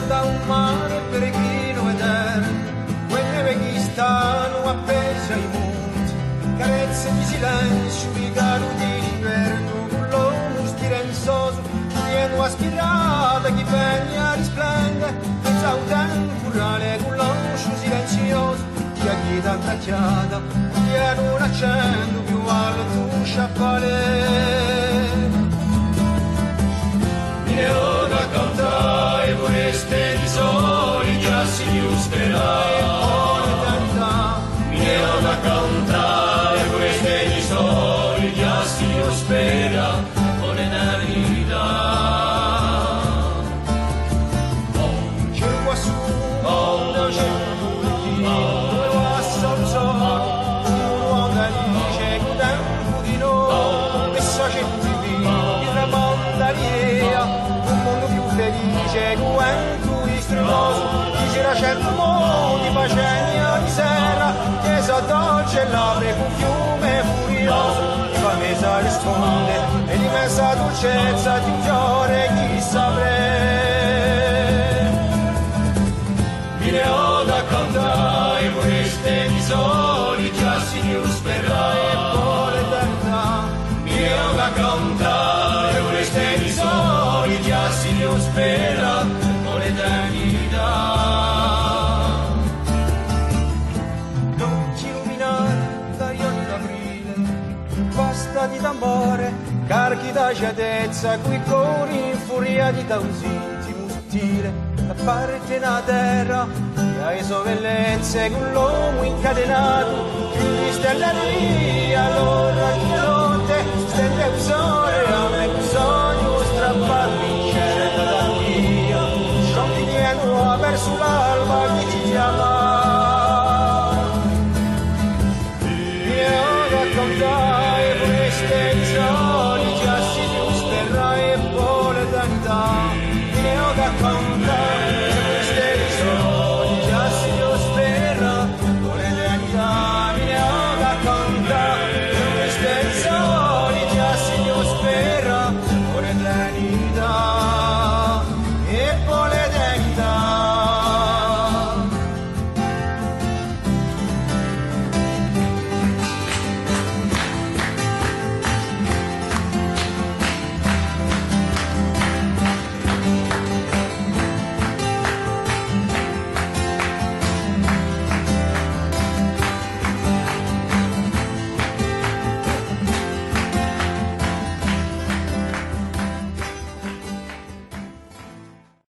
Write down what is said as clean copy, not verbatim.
Da un mare peregrino ed quelle vecchi stanno appesi ai monti, carezze di silenzio, i caluti d'inverno, con l'uomo stirenzoso, pieno aspirata, chi pegna risplende, senza un temporale, con l'oscio silenzioso, chi ha chi tanta chiata, chi è non accendo più alto sciappale. Mi ho da cantare vorreste di soli già si giusterà. Mi ho da cantare vorreste di soli già si giusterà con l'eternità. C'è qua su una centuria dove va sotto una dice che tempo di noi e sa centuria che tramonta l'idea felice quanto istruoso chi c'era certo modo di pacenia di sera che sotto l'apre con fiume furioso di famesa risponde e di messa dolcezza di un giorno chi saprà mi ne ho da cantare vorreste di soli già si giusterà e poi l'eternità mi ne ho da cantare vorreste di soli già si spera con l'eternità. Luci illuminati dagli occhi d'aprile, pasta di tambore, carichi d'agiatezza, qui cori infuriati da un intimo sottile, appartiene alla terra, e alle sue bellezze con l'uomo incatenato, più di stelleria, allora